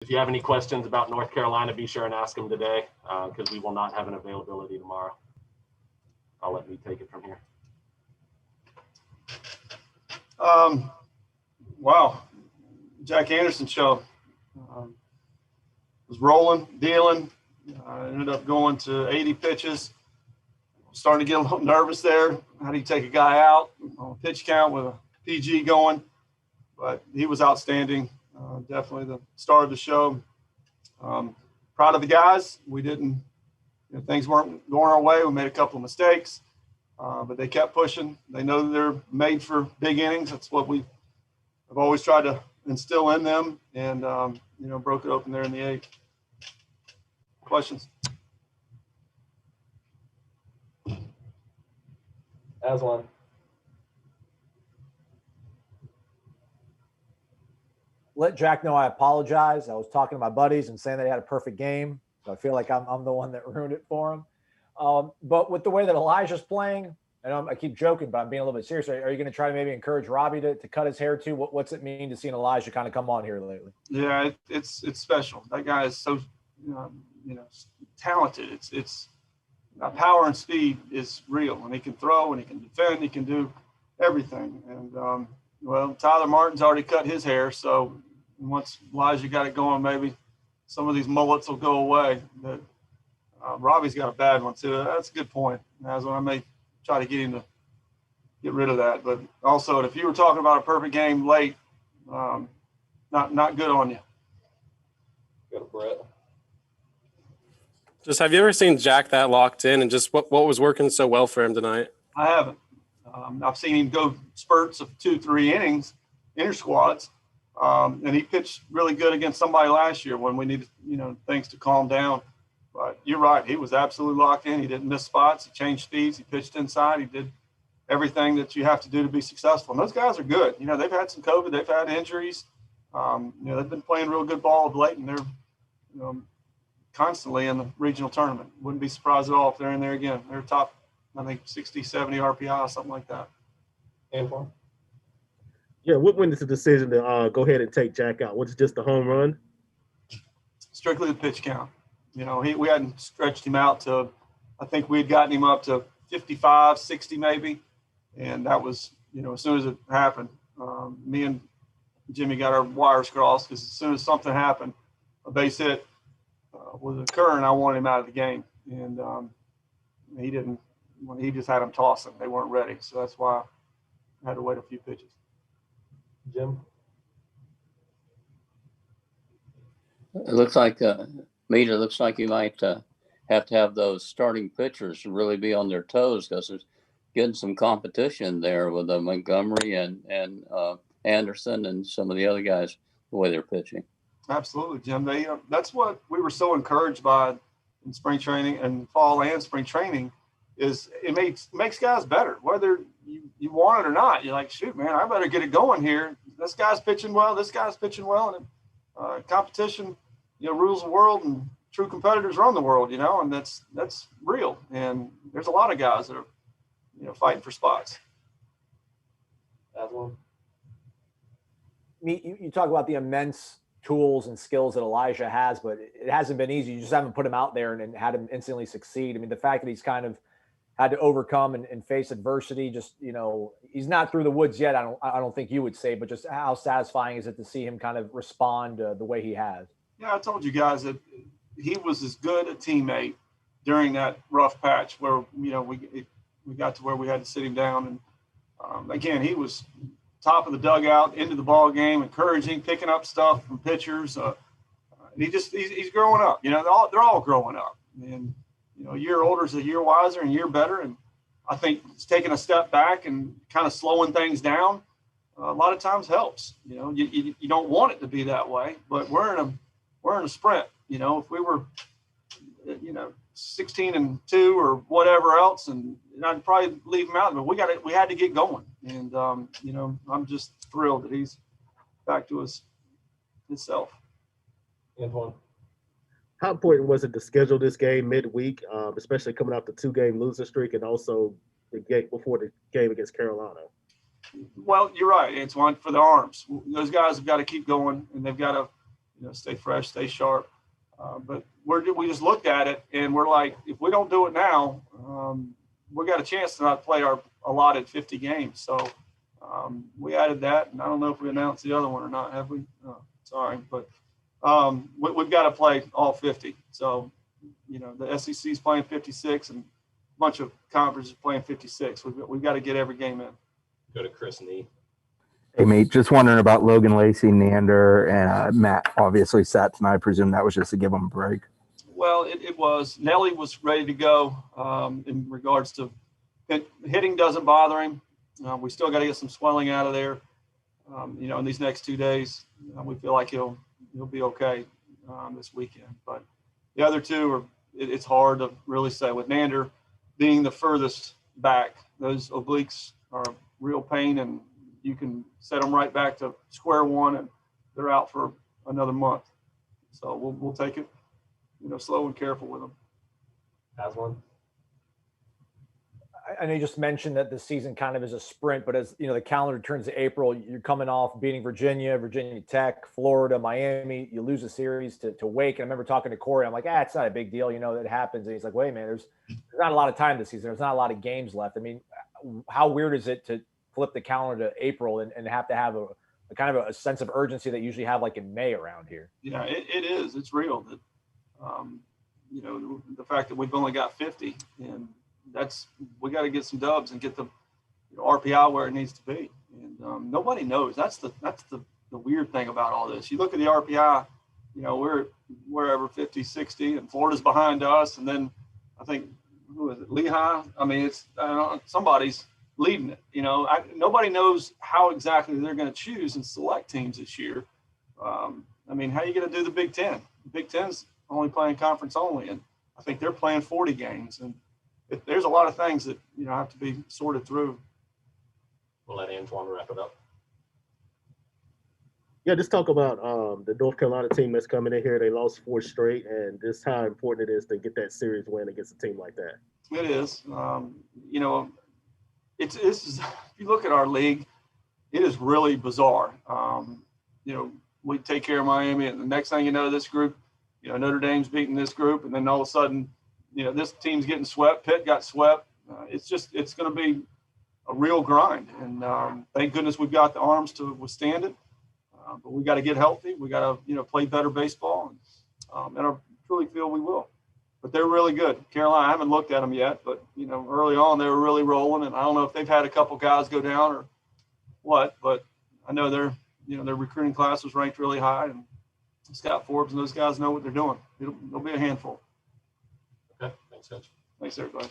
If you have any questions about North Carolina, be sure and ask them today because we will not have an availability tomorrow. I'll let me take it from here. Wow. Jack Anderson show was rolling, dealing, ended up going to 80 pitches. Starting to get a little nervous there. How do you take a guy out on a pitch count with a PG going? But he was outstanding. Definitely the star of the show. Proud of the guys. We didn't, things weren't going our way. We made a couple of mistakes, but they kept pushing. They know they're made for big innings. That's what we have always tried to instill in them, and broke it open there in the eighth. Questions? Aswan. Let Jack know I apologize. I was talking to my buddies and saying that he had a perfect game. So I feel like I'm the one that ruined it for him. But with the way that Elijah's playing, and I keep joking, but I'm being a little bit serious. Are you going to try to maybe encourage Robbie to cut his hair too? What's it mean to see an Elijah kind of come on here lately? Yeah, it's special. That guy is so talented. It's power and speed is real, and he can throw and he can defend. He can do everything. And Tyler Martin's already cut his hair, so once Elijah got it going, maybe some of these mullets will go away. But Robbie's got a bad one too. That's a good point. That's when I may try to get him to get rid of that. But also, if you were talking about a perfect game late, not good on you. Go to Brett. Just have you ever seen Jack that locked in, and just what was working so well for him tonight? I haven't. I've seen him go spurts of 2-3 innings, inter squads, and he pitched really good against somebody last year when we needed, things to calm down. But you're right, he was absolutely locked in. He didn't miss spots. He changed speeds. He pitched inside. He did everything that you have to do to be successful. And those guys are good. They've had some COVID. They've had injuries. They've been playing real good ball of late, and they're constantly in the regional tournament. Wouldn't be surprised at all if they're in there again. They're top, I think, 60, 70 RPI, something like that. Antoine? Yeah, what went into the decision to go ahead and take Jack out? Was it just the home run? Strictly the pitch count. We hadn't stretched him out to, I think we had gotten him up to 55, 60 maybe. And that was, as soon as it happened, me and Jimmy got our wires crossed because as soon as something happened, a base hit was occurring, I wanted him out of the game. And he didn't. He just had them tossing. They weren't ready. So that's why I had to wait a few pitches. Jim? It looks like Meter looks like you might have to have those starting pitchers really be on their toes because there's getting some competition there with Montgomery and Anderson and some of the other guys, the way they're pitching. Absolutely, Jim. That's what we were so encouraged by in spring training and fall and spring training is it makes guys better, whether you want it or not. You're like, shoot, man, I better get it going here. This guy's pitching well. This guy's pitching well. And competition, rules the world, and true competitors run the world, and that's real. And there's a lot of guys that are, fighting for spots. Aswan? You talk about the immense tools and skills that Elijah has, but it hasn't been easy. You just haven't put him out there and had him instantly succeed. I mean, the fact that he's kind of had to overcome and face adversity, just, he's not through the woods yet. I don't think you would say, but just how satisfying is it to see him kind of respond the way he has? Yeah, I told you guys that he was as good a teammate during that rough patch where, we got to where we had to sit him down. And again, he was top of the dugout, into the ball game, encouraging, picking up stuff from pitchers. He's growing up. They're all growing up. And, a year older is a year wiser and a year better. And I think it's taking a step back and kind of slowing things down a lot of times helps. You don't want it to be that way, but we're in a sprint. If we were, 16-2 or whatever else, and I'd probably leave him out, but we had to get going. And, I'm just thrilled that he's back to himself. Antoine? How important was it to schedule this game midweek, especially coming off the 2-game losing streak and also the game before the game against Carolina? Well, you're right, Antoine, for the arms. Those guys have got to keep going, and they've got to, stay fresh, stay sharp. But we just looked at it and we're like, if we don't do it now, we got a chance to not play our allotted 50 games. So we added that, and I don't know if we announced the other one or not. Have we? Sorry, but we've got to play all 50. So, the SEC is playing 56 and a bunch of conferences playing 56. We've got to get every game in. Go to Chris Nee. Hey, mate, just wondering about Logan Lacey, Neander, and Matt obviously sat tonight. I presume that was just to give them a break. Well, it was. Nelly was ready to go in regards to hitting doesn't bother him. We still got to get some swelling out of there. In these next 2 days, we feel like he'll be okay this weekend. But the other two it's hard to really say. With Neander being the furthest back, those obliques are a real pain, and you can set them right back to square one, and they're out for another month. So we'll take it, slow and careful with them. Has one. I know you just mentioned that the season kind of is a sprint, but as the calendar turns to April, you're coming off beating Virginia Tech, Florida, Miami. You lose a series to Wake. And I remember talking to Corey. I'm like, it's not a big deal. That happens. And he's like, wait, man, there's not a lot of time this season. There's not a lot of games left. I mean, how weird is it to flip the calendar to April and have to have a kind of a sense of urgency that you usually have like in May around here? Yeah, it is. It's real. That, the fact that we've only got 50, and we got to get some dubs and get the RPI where it needs to be. And nobody knows. That's the weird thing about all this. You look at the RPI, we're wherever 50, 60, and Florida's behind us. And then I think, who is it, Lehigh? I mean, somebody's leading it. Nobody knows how exactly they're going to choose and select teams this year. How are you going to do the Big Ten? The Big Ten's only playing conference only, and I think they're playing 40 games. And there's a lot of things that have to be sorted through. We'll let Antoine wrap it up. Yeah, just talk about the North Carolina team that's coming in here. They lost 4 straight, and just how important it is to get that series win against a team like that. It is. If you look at our league, it is really bizarre. We take care of Miami, and the next thing you know, this group, Notre Dame's beating this group, and then all of a sudden, this team's getting swept. Pitt got swept. It's going to be a real grind. And thank goodness we've got the arms to withstand it. But we got to get healthy. We got to, play better baseball. And I truly feel we will. But they're really good. Carolina, I haven't looked at them yet, but, early on they were really rolling. And I don't know if they've had a couple guys go down or what, but I know their recruiting class was ranked really high. And Scott Forbes and those guys know what they're doing. They'll be a handful. Okay, thanks, Coach. Thanks, everybody.